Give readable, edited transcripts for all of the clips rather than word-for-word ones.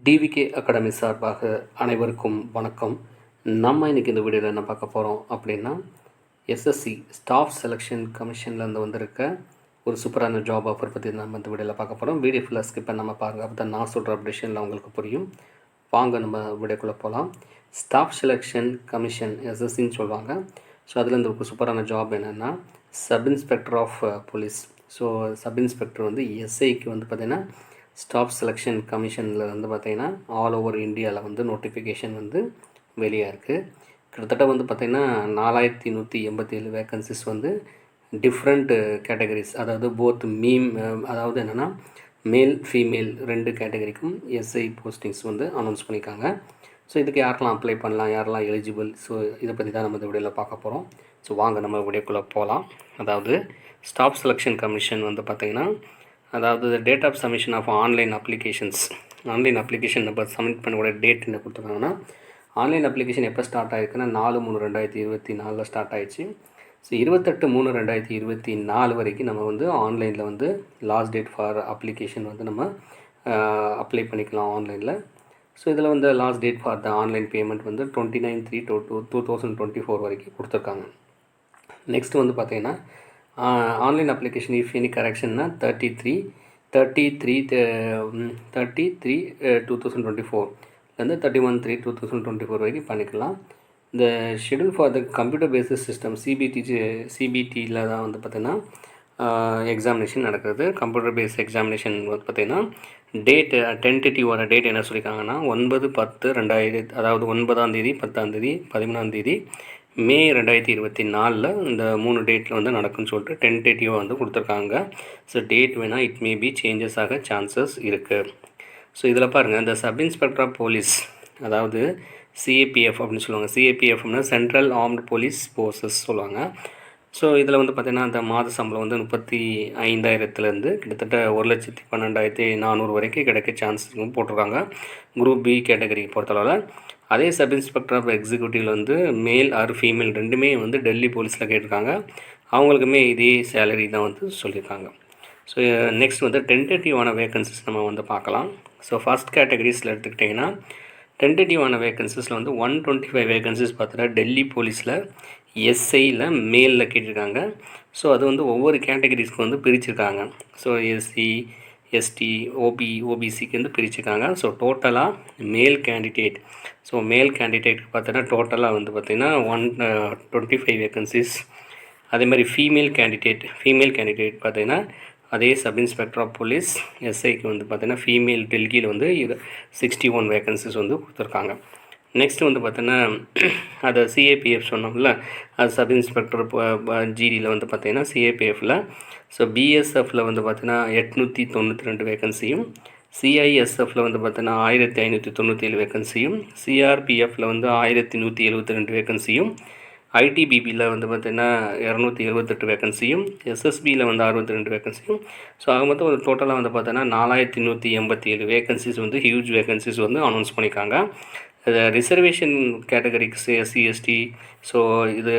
TVK academy சார்பாக அனைவருக்கும் வணக்கம். நம்ம இன்றைக்கி இந்த வீடியோவில் என்ன பார்க்க போகிறோம் அப்படின்னா, எஸ்எஸ்சி ஸ்டாஃப் செலெக்ஷன் கமிஷன்லேருந்து வந்திருக்க ஒரு சூப்பரான ஜாப் ஆஃபர் பற்றி நம்ம இந்த வீடியோவில் பார்க்க போகிறோம். வீடியோ ஃபுல்லாக ஸ்கிப் பண்ணாமல் பாருங்கள், அப்போ தான் நான் சொல்கிற அப்டேஷனில் உங்களுக்கு புரியும். வாங்க நம்ம வீடியோக்குள்ளே போகலாம். ஸ்டாஃப் செலெக்ஷன் கமிஷன் எஸ்எஸ்சின்னு சொல்லுவாங்க. ஸோ அதுலேருந்து ஒரு சூப்பரான ஜாப் என்னென்னா sub inspector of police. So sub inspector வந்து எஸ்ஐக்கு வந்து பார்த்திங்கன்னா ஸ்டாஃப் செலெக்ஷன் கமிஷனில் வந்து பார்த்திங்கன்னா ஆல் ஓவர் இந்தியாவில் வந்து நோட்டிஃபிகேஷன் வந்து வெளியாக இருக்குது. கிட்டத்தட்ட வந்து பார்த்திங்கன்னா 4187 வேக்கன்சிஸ் வந்து டிஃப்ரெண்ட் கேட்டகரிஸ், அதாவது போத் அதாவது என்னென்னா மேல் ஃபீமேல் 2 கேட்டகரிக்கும் எஸ்ஐ போஸ்டிங்ஸ் வந்து அனௌன்ஸ் பண்ணியிருக்காங்க. ஸோ இதுக்கு யாரெல்லாம் அப்ளை பண்ணலாம், யாரெல்லாம் எலிஜிபிள், ஸோ இதை பற்றி தான் நம்ம இந்த வீடியோவில் பார்க்க போகிறோம். ஸோ வாங்க நம்ம வீடியோக்குள்ளே போகலாம். அதாவது ஸ்டாஃப் செலெக்ஷன் கமிஷன் வந்து பார்த்திங்கன்னா, அதாவது date of submission of online application நம்ம சப்மிட் பண்ணக்கூடிய டேட் என்ன கொடுத்துருக்காங்கன்னா, ஆன்லைன் அப்ளிகேஷன் எப்போ ஸ்டார்ட் ஆகிருக்குன்னா 4/3/2024 ஸ்டார்ட் ஆகிடுச்சு. ஸோ 28/3/2024 வரைக்கும் நம்ம வந்து ஆன்லைனில் வந்து லாஸ்ட் டேட் ஃபார் அப்ளிகேஷன் வந்து நம்ம அப்ளை பண்ணிக்கலாம் ஆன்லைனில். ஸோ இதில் வந்து last date for the online payment வந்து 29/3/2024 வரைக்கும் கொடுத்துருக்காங்க. நெக்ஸ்ட் வந்து பார்த்திங்கன்னா ஆன்லைன் அப்ளிகேஷன் இஃப் எனி கரெக்ஷன்னா 30/3/2024 31/3/2024 வரைக்கும் பண்ணிக்கலாம். இந்த schedule for the computer based system சிபிடியில் தான் வந்து பார்த்திங்கன்னா எக்ஸாமினேஷன் நடக்குது. கம்ப்யூட்டர் பேஸ்ட் எக்ஸாமினேஷன் வந்து பார்த்திங்கன்னா டேட்டு டென்டேட்டிவான டேட் என்ன சொல்லியிருக்காங்கன்னா 9/10/2000, அதாவது 9ஆம் தேதி, 10ஆம் தேதி, 13ஆம் தேதி, மே 2024 இந்த 3 டேட்டில் வந்து நடக்கும்னு சொல்லிட்டு டென்டேட்டிவாக வந்து கொடுத்துருக்காங்க. ஸோ டேட் வேணால் இட் மே பி சேஞ்சஸ் ஆக சான்சஸ் இருக்குது. ஸோ இதில் பாருங்கள், இந்த சப் இன்ஸ்பெக்டர் ஆஃப் போலீஸ், அதாவது சிஏபிஎஃப் அப்படின்னு சொல்லுவாங்க. சிஏபிஎஃப்னா சென்ட்ரல் ஆர்ம்டு போலீஸ் ஃபோர்ஸஸ் சொல்லுவாங்க. ஸோ இதில் வந்து பார்த்திங்கன்னா அந்த மாத சம்பளம் வந்து 35,000 கிட்டத்தட்ட 1,12,400 வரைக்கும் கிடைக்க சான்சஸ் போட்டிருக்காங்க குரூப் பி கேட்டகரிக்கு பொறுத்தளவில். அதே சப் இன்ஸ்பெக்டர் ஆஃப் எக்ஸிக்யூட்டிவில் வந்து மேல் ஆர் ஃபீமேல் 2மே வந்து டெல்லி போலீஸில் கேட்டிருக்காங்க. அவங்களுக்குமே இதே சேலரி தான் வந்து சொல்லியிருக்காங்க. ஸோ நெக்ஸ்ட் வந்து டென்டேட்டிவான வேக்கன்சிஸ் நம்ம வந்து பார்க்கலாம். ஸோ ஃபஸ்ட் கேட்டகரிஸில் எடுத்துக்கிட்டிங்கன்னா டென்டேட்டிவான வேக்கன்சிஸில் வந்து 125 வேக்கன்சிஸ் பார்த்தீங்கன்னா டெல்லி போலீஸில் எஸ்ஐயில் மேலில் கேட்டிருக்காங்க. ஸோ அது வந்து ஒவ்வொரு கேட்டகரிஸ்க்கு வந்து பிரிச்சிருக்காங்க. ஸோ எஸ்சி, எஸ்டி, ஓபிசிக்கு வந்து பிரிச்சுருக்காங்க. ஸோ டோட்டலாக மேல் கேண்டிடேட் பார்த்தீங்கன்னா டோட்டலாக வந்து பார்த்திங்கன்னா 125 வேக்கன்சிஸ். அதே மாதிரி ஃபீமேல் கேண்டிடேட் பார்த்திங்கன்னா அதே சப் இன்ஸ்பெக்டர் ஆஃப் போலீஸ் எஸ்ஐக்கு வந்து பார்த்திங்கன்னா ஃபீமேல் டெல்லியில் வந்து 61 வேக்கன்சிஸ் வந்து கொடுத்துருக்காங்க. நெக்ஸ்ட் வந்து பார்த்தீங்கன்னா அதை சிஏபிஎஃப் சொன்னோம்ல, அது சப் இன்ஸ்பெக்டர் ஜிடியில் வந்து பார்த்திங்கன்னா சிஏபிஎஃப்பில். ஸோ பிஎஸ்எஃப்பில் வந்து பார்த்திங்கன்னா 892 வேக்கன்சியும், சிஐஎஸ்எஃப்பில் வந்து பார்த்திங்கன்னா 1597 வேக்கன்சியும், சிஆர்பிஎஃப்பில் வந்து 1172 வேக்கன்சியும், ஐடிபிபியில் வந்து பார்த்திங்கன்னா 278 வேக்கன்சியும், எஸ்எஸ்பியில் வந்து 62 வேக்கன்சியும். ஸோ அது மொத்தம் ஒரு டோட்டலாக வந்து பார்த்தோன்னா 4187 வேக்கன்சிஸ் வந்து ஹியூஜ் வேக்கன்சிஸ் வந்து அனௌன்ஸ் பண்ணியிருக்காங்க. ரிசர்வேஷன் கேட்டகரிக்கு எஸ்சி, எஸ்டி, ஸோ இது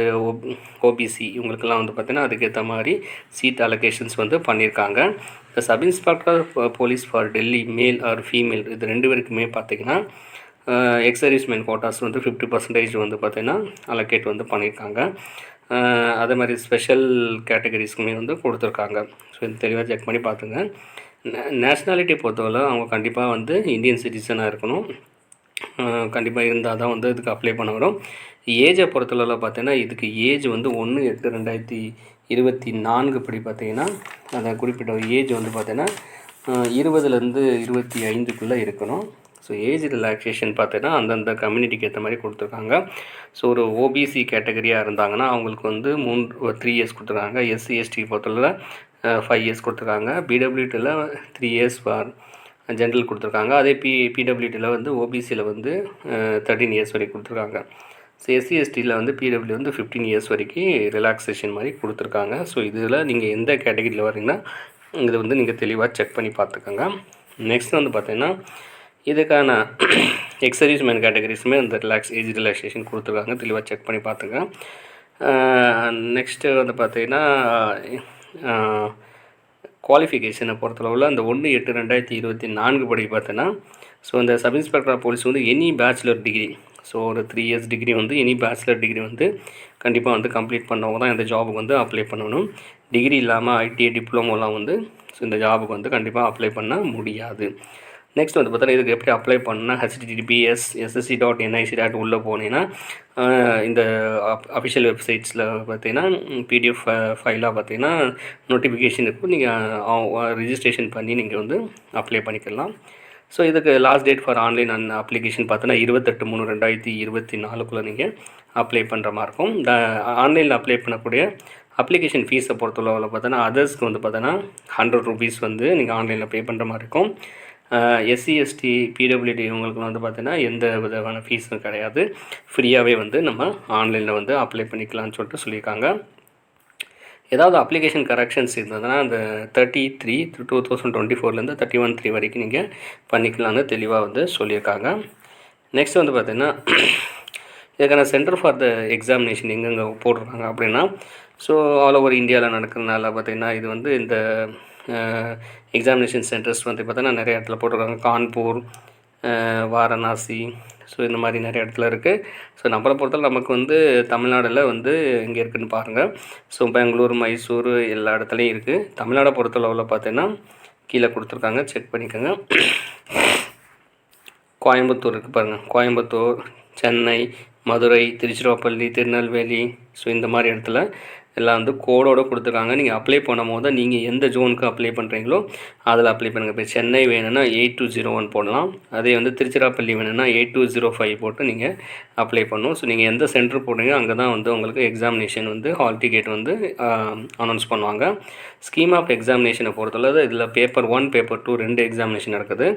ஓபிசி இவங்களுக்கெல்லாம் வந்து பார்த்திங்கன்னா அதுக்கேற்ற மாதிரி சீட் அலோகேஷன்ஸ் வந்து பண்ணியிருக்காங்க. இந்த sub inspector police for Delhi male or female இது 2 பேருக்குமே பார்த்திங்கன்னா எக்ஸர்வீஸ்மென் கோட்டாஸ் வந்து 50% வந்து பார்த்திங்கன்னா அலோகேட் வந்து பண்ணியிருக்காங்க. அதே மாதிரி ஸ்பெஷல் கேட்டகரிஸ்க்குமே வந்து கொடுத்துருக்காங்க. ஸோ இது தெளிவாக செக் பண்ணி பார்த்துங்க. நேஷ்னாலிட்டி பொறுத்தவரை அவங்க கண்டிப்பாக வந்து இந்தியன் சிட்டிசனாக இருக்கணும். கண்டிப்பாக இருந்தால் தான் வந்து இதுக்கு அப்ளை பண்ண வரும். ஏஜை பொறுத்தளவில் பார்த்தீங்கன்னா இதுக்கு ஏஜ் வந்து 1/8/2024 படி பார்த்திங்கன்னா அந்த குறிப்பிட்ட ஏஜ் வந்து பார்த்திங்கன்னா 20லேருந்து 25க்குள்ளே இருக்கணும். ஸோ ஏஜ் ரிலாக்ஸேஷன் பார்த்தீங்கன்னா அந்தந்த கம்யூனிட்டிக்கு ஏற்ற மாதிரி கொடுத்துருக்காங்க. ஸோ ஒரு ஓபிசி கேட்டகரியாக இருந்தாங்கன்னா அவங்களுக்கு வந்து 3 இயர்ஸ் கொடுத்துருக்காங்க. எஸ்சி, எஸ்டி பொறுத்தளவில் 5 இயர்ஸ் கொடுத்துருக்காங்க. பிடபிள்யூடியில் 3 இயர்ஸ் ஃபார் ஜென்ரல் கொடுத்துருக்காங்க. அதே பிடபிள்யூடியில் வந்து ஓபிசியில் வந்து 13 இயர்ஸ் வரைக்கும் கொடுத்துருக்காங்க. ஸோ எஸ்சி, எஸ்டியில் வந்து பிடபிள்யூ வந்து 15 இயர்ஸ் வரைக்கும் ரிலாக்ஸேஷன் மாதிரி கொடுத்துருக்காங்க. ஸோ இதில் நீங்கள் எந்த கேட்டகரியில் வரீங்கன்னா இதை வந்து நீங்கள் தெளிவாக செக் பண்ணி பார்த்துக்கோங்க. நெக்ஸ்ட் வந்து பார்த்திங்கன்னா இதுக்கான எக்ஸர்வீஸ்மென் கேட்டகரிஸுமே அந்த ஏஜ் ரிலாக்ஸேஷன் கொடுத்துருக்காங்க. தெளிவாக செக் பண்ணி பார்த்துங்க. நெக்ஸ்ட்டு வந்து பார்த்திங்கன்னா குவாலிஃபிகேஷனை பொறுத்தளவில் அந்த 1/8/2024 படி பார்த்தோன்னா ஸோ இந்த சப் இன்ஸ்பெக்டர் ஆஃப் போலீஸ் வந்து எனி பேச்சுலர் டிகிரி, ஸோ ஒரு 3 இயர்ஸ் டிகிரி வந்து எனி பேச்சுலர் டிகிரி வந்து கண்டிப்பாக வந்து கம்ப்ளீட் பண்ணவங்க தான் இந்த ஜாபுக்கு வந்து அப்ளை பண்ணணும். டிகிரி இல்லாமல் ஐடிஐ டிப்ளமோலாம் வந்து இந்த ஜாபுக்கு வந்து கண்டிப்பாக அப்ளை பண்ண முடியாது. நெக்ஸ்ட் வந்து பார்த்தீங்கன்னா இதுக்கு எப்படி அப்ளை பண்ணால் https://ssc.nic. உள்ளே போனீங்கன்னா இந்த அஃபிஷியல் வெப்சைட்ஸில் பார்த்தீங்கன்னா பிடிஎஃப் ஃபைலாக பார்த்தீங்கன்னா நோட்டிஃபிகேஷன் இருக்கும். நீங்கள் ரிஜிஸ்ட்ரேஷன் பண்ணி நீங்கள் வந்து அப்ளை பண்ணிக்கலாம். ஸோ இதுக்கு last date for online application பார்த்தீங்கன்னா 28/3/2024 நீங்கள் அப்ளை பண்ணுற மாதிரி இருக்கும். ஆன்லைனில் அப்ளை பண்ணக்கூடிய அப்ளிகேஷன் ஃபீஸை பொறுத்தளவில் பார்த்தோன்னா அதர்ஸ்க்கு வந்து பார்த்தோன்னா ₹100 வந்து நீங்கள் ஆன்லைனில் பே பண்ணுற மாதிரி இருக்கும். எஸ்சி எஸ்டி பிடபிள்யூடி இவங்களுக்கு வந்து பார்த்தீங்கன்னா எந்த விதமான ஃபீஸும் கிடையாது. ஃப்ரீயாகவே வந்து நம்ம ஆன்லைனில் வந்து அப்ளை பண்ணிக்கலாம்னு சொல்லிட்டு சொல்லியிருக்காங்க. ஏதாவது அப்ளிகேஷன் கரெக்ஷன்ஸ் இருந்ததுன்னா அந்த 30/3/2024 31/3 வரைக்கும் நீங்கள் பண்ணிக்கலாம்னு தெளிவாக வந்து சொல்லியிருக்காங்க. நெக்ஸ்ட் வந்து பார்த்திங்கன்னா இதுக்கான சென்டர் ஃபார் த எக்ஸாமினேஷன் எங்கெங்கே போட்டிருக்காங்க அப்படின்னா, ஸோ ஆல் ஓவர் இந்தியாவில் நடக்கிறதுனால பார்த்திங்கன்னா இது வந்து இந்த எக்ஸாமினேஷன் சென்டர்ஸ் வந்து பார்த்தீங்கன்னா நிறைய இடத்துல போட்டிருக்காங்க. கான்பூர், வாரணாசி, ஸோ இந்த மாதிரி நிறைய இடத்துல இருக்குது. ஸோ நம்மளை பொறுத்தவரை நமக்கு வந்து தமிழ்நாடில் வந்து எங்கே இருக்குதுன்னு பாருங்கள். ஸோ பெங்களூர், மைசூர் எல்லா இடத்துலையும் இருக்குது. தமிழ்நாடை பொறுத்தளவில் பார்த்தீங்கன்னா கீழே கொடுத்துருக்காங்க, செக் பண்ணிக்கோங்க. கோயம்புத்தூர் இருக்குது பாருங்கள், கோயம்புத்தூர், சென்னை, மதுரை, திருச்சிராப்பள்ளி, திருநெல்வேலி, ஸோ இந்த மாதிரி இடத்துல எல்லாம் வந்து கோடோடு கொடுத்துருக்காங்க. நீங்கள் அப்ளை பண்ணும்போது நீங்கள் எந்த ஜோனுக்கு அப்ளை பண்ணுறீங்களோ அதில் அப்ளை பண்ணுங்கள். இப்போ சென்னை வேணும்னா 8201 போடலாம். அதே வந்து திருச்சிராப்பள்ளி வேணும்னா 8205 போட்டு நீங்கள் அப்ளை பண்ணணும். ஸோ நீங்கள் எந்த சென்டர் போடுறீங்க அங்கே தான் வந்து உங்களுக்கு எக்ஸாமினேஷன் வந்து ஹால் டிக்கெட் வந்து அனௌன்ஸ் பண்ணுவாங்க. ஸ்கீம் ஆஃப் எக்ஸாமினேஷனை பொறுத்தளவு இதில் பேப்பர் 1, பேப்பர் 2 2 எக்ஸாமினேஷன் இருக்குது.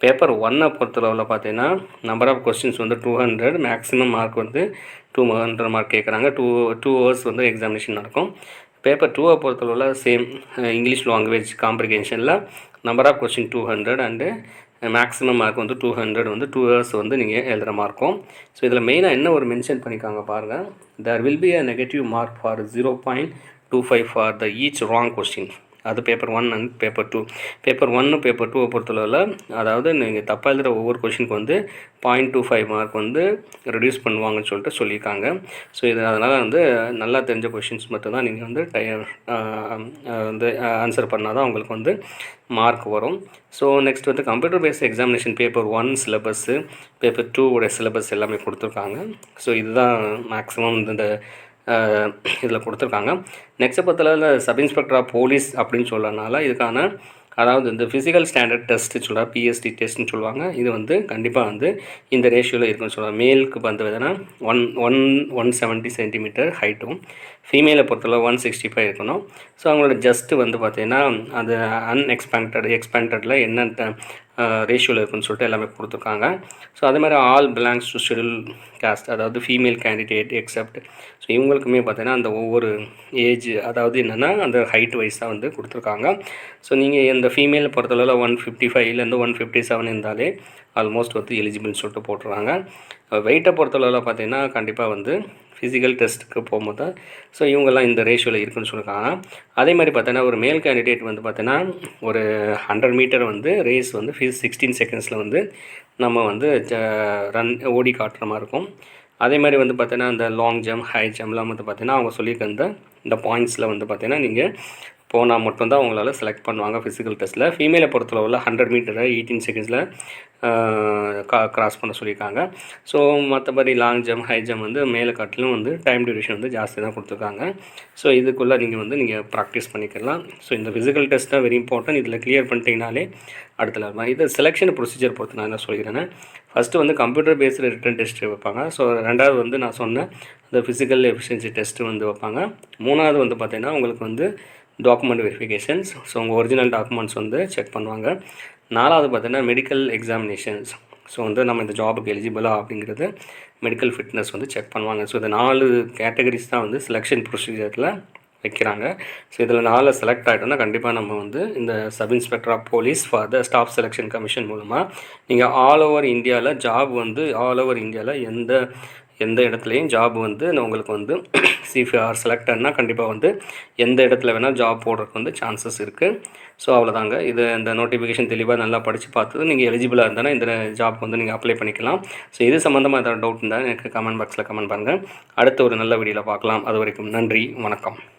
பேப்பர் 1 பொறுத்தளவில் பார்த்தீங்கன்னா நம்பர் ஆஃப் கொஸ்டின்ஸ் வந்து 200, மேக்ஸிமம் மார்க் வந்து 200 மார்க் கேட்குறாங்க. 2 ஹவர்ஸ் வந்து எக்ஸாமினேஷன் நடக்கும். பேப்பர் 2 பொறுத்தளவில் சேம் இங்கிலீஷ் லாங்குவேஜ் காம்ப்ரிகென்ஷனில் number of question 200 and maximum mark வந்து 200 வந்து 2 ஹவர்ஸ் வந்து நீங்கள் எழுதுகிற மாதிரி இருக்கும். ஸோ இதில் மெயினாக என்ன ஒரு மென்ஷன் பண்ணியிருக்காங்க பாருங்கள், there will be a negative mark for 0.25 for the each wrong question. அது paper 1 and paper 2. Paper 1 paper 2 பொறுத்தளவில் அதாவது நீங்கள் தப்பாக எழுதுகிற ஒவ்வொரு கொஷினுக்கு வந்து 0.25 மார்க் வந்து ரெடியூஸ் பண்ணுவாங்கன்னு சொல்லிட்டு சொல்லியிருக்காங்க. ஸோ இது அதனால் வந்து நல்லா தெரிஞ்ச கொஷின்ஸ் மட்டும்தான் நீங்கள் வந்து வந்து ஆன்சர் பண்ணால் தான் உங்களுக்கு வந்து மார்க் வரும். ஸோ நெக்ஸ்ட் வந்து computer based examination paper 1 syllabus, paper 2 syllabus எல்லாமே கொடுத்துருக்காங்க. ஸோ இதுதான் மேக்ஸிமம் இந்த இதில் கொடுத்துருக்காங்க. நெக்ஸ்ட் பொறுத்தளவில் சப் இன்ஸ்பெக்டர் ஆஃப் போலீஸ் அப்படின்னு சொல்லனால இதுக்கான அதாவது இந்த ஃபிசிக்கல் ஸ்டாண்டர்ட் டெஸ்ட்டு சொல்கிறாங்க, பிஎஸ்டி டெஸ்ட்னு சொல்லுவாங்க. இது வந்து கண்டிப்பாக வந்து இந்த ரேஷியோவில் இருக்குன்னு சொல்லுவாங்க. மேலுக்கு வந்து பார்த்தீங்கன்னா 170 சென்டிமீட்டர் ஹைட்டும், ஃபீமேலை பொறுத்தளவு 165 இருக்கணும். ஸோ அவங்களோட ஜஸ்ட்டு வந்து பார்த்திங்கன்னா அது எக்ஸ்பேண்டடில் என்ன ரேஷியோவில் இருக்குன்னு சொல்லிட்டு எல்லாமே கொடுத்துருக்காங்க. ஸோ அதே மாதிரி all belongs to schedule cost, அதாவது ஃபீமேல் கேண்டிடேட் எக்ஸப்ட், ஸோ இவங்களுக்குமே பார்த்தீங்கன்னா அந்த ஒவ்வொரு ஏஜ் அதாவது என்னென்னா அந்த ஹைட் வைஸாக வந்து கொடுத்துருக்காங்க. ஸோ நீங்கள் இந்த ஃபீமேலை பொறுத்தளவில் 155லேருந்து 157 இருந்தாலே ஆல்மோஸ்ட் வந்து எலிஜிபிள்னு சொல்லிட்டு போட்டுருவாங்க. வெயிட்டை பொறுத்தளவில் பார்த்தீங்கன்னா கண்டிப்பாக வந்து ஃபிசிக்கல் டெஸ்ட்டுக்கு போகும்போது ஸோ இவங்கெல்லாம் இந்த ரேஷியோவில் இருக்குன்னு சொல்லியிருக்காங்க. அதே மாதிரி பார்த்தீங்கன்னா ஒரு மேல் கேண்டிடேட் வந்து பார்த்தீங்கன்னா ஒரு 100 மீட்டர் வந்து ரேஸ் வந்து 16 செகண்ட்ஸில் வந்து நம்ம வந்து ஓடி காட்டுற மாதிரி இருக்கும். அதே மாதிரி வந்து பார்த்தீங்கன்னா இந்த லாங் ஜம்ப், ஹை ஜம்ப்லாம் வந்து பார்த்தீங்கன்னா அவங்க சொல்லியிருக்க இந்த பாயிண்ட்ஸில் வந்து பார்த்தீங்கன்னா நீங்கள் போனால் மட்டும்தான் அவங்களால செலக்ட் பண்ணுவாங்க ஃபிசிக்கல் டெஸ்ட்டில். ஃபீமேலை பொறுத்தளவில் 100 மீட்டரை 18 செகண்ட்ஸில் கிராஸ் பண்ண சொல்லியிருக்காங்க. ஸோ மற்றபடி லாங் ஜம்ப், ஹை ஜம்ப் வந்து மேலே காட்டிலும் வந்து டைம் டியூரேஷன் வந்து ஜாஸ்தி தான் கொடுத்துருக்காங்க. ஸோ இதுக்குள்ளே நீங்கள் ப்ராக்டிஸ் பண்ணிக்கலாம். ஸோ இந்த ஃபிசிக்கல் டெஸ்ட் தான் வெரி இம்பார்ட்டன்ட். இதில் கிளியர் பண்ணிட்டீங்கனாலே அடுத்த லெவல். இது செலெக்ஷன் ப்ரொசீஜர் பொறுத்து நான் என்ன சொல்லிக்கிறேன்னா, ஃபஸ்ட்டு வந்து கம்ப்யூட்டர் பேஸ்டு ரிட்டன் டெஸ்ட் வைப்பாங்க. ஸோ ரெண்டாவது வந்து நான் சொன்ன இந்த ஃபிசிக்கல் எஃபிஷியன்சி டெஸ்ட்டு வந்து வைப்பாங்க. மூணாவது வந்து பார்த்திங்கன்னா உங்களுக்கு வந்து டாக்குமெண்ட் வெரிஃபிகேஷன்ஸ், ஸோ உங்கள் ஒரிஜினல் டாக்குமெண்ட்ஸ் வந்து செக் பண்ணுவாங்க. நாலாவது பார்த்தீங்கன்னா மெடிக்கல் எக்ஸாமினேஷன்ஸ், ஸோ வந்து நம்ம இந்த ஜாபுக்கு எலிஜிபிளா அப்படிங்கிறது மெடிக்கல் ஃபிட்னஸ் வந்து செக் பண்ணுவாங்க. ஸோ இந்த 4 கேட்டகரிஸ் தான் வந்து செலெக்ஷன் ப்ரொசீஜரில் வைக்கிறாங்க. ஸோ இதில் 4 செலக்ட் ஆகிட்டோம்னா கண்டிப்பாக நம்ம வந்து இந்த sub inspector of police for the staff selection commission மூலமாக நீங்கள் ஆல் ஓவர் இந்தியாவில் ஜாப் வந்து ஆல் ஓவர் இந்தியாவில் எந்த இடத்துலையும் ஜாப் வந்து உங்களுக்கு வந்து ஆர் செலக்டட்னா கண்டிப்பாக வந்து எந்த இடத்துல வேணால் ஜாப் போடுறதுக்கு வந்து சான்சஸ் இருக்குது. ஸோ அவ்வளோதாங்க. இது இந்த நோட்டிஃபிகேஷன் தெளிவாக நல்லா படித்து பார்த்தது நீங்கள் எலிஜிபிளாக இருந்தாலும் இந்த ஜாப் வந்து நீங்கள் அப்ளை பண்ணிக்கலாம். ஸோ இது சம்மந்தமாக ஏதாவது டவுட் இருந்தால் எனக்கு கமெண்ட் பாக்ஸில் கமெண்ட் பண்ணுங்கள். அடுத்த ஒரு நல்ல வீடியோவில் பார்க்கலாம். அது வரைக்கும் நன்றி, வணக்கம்.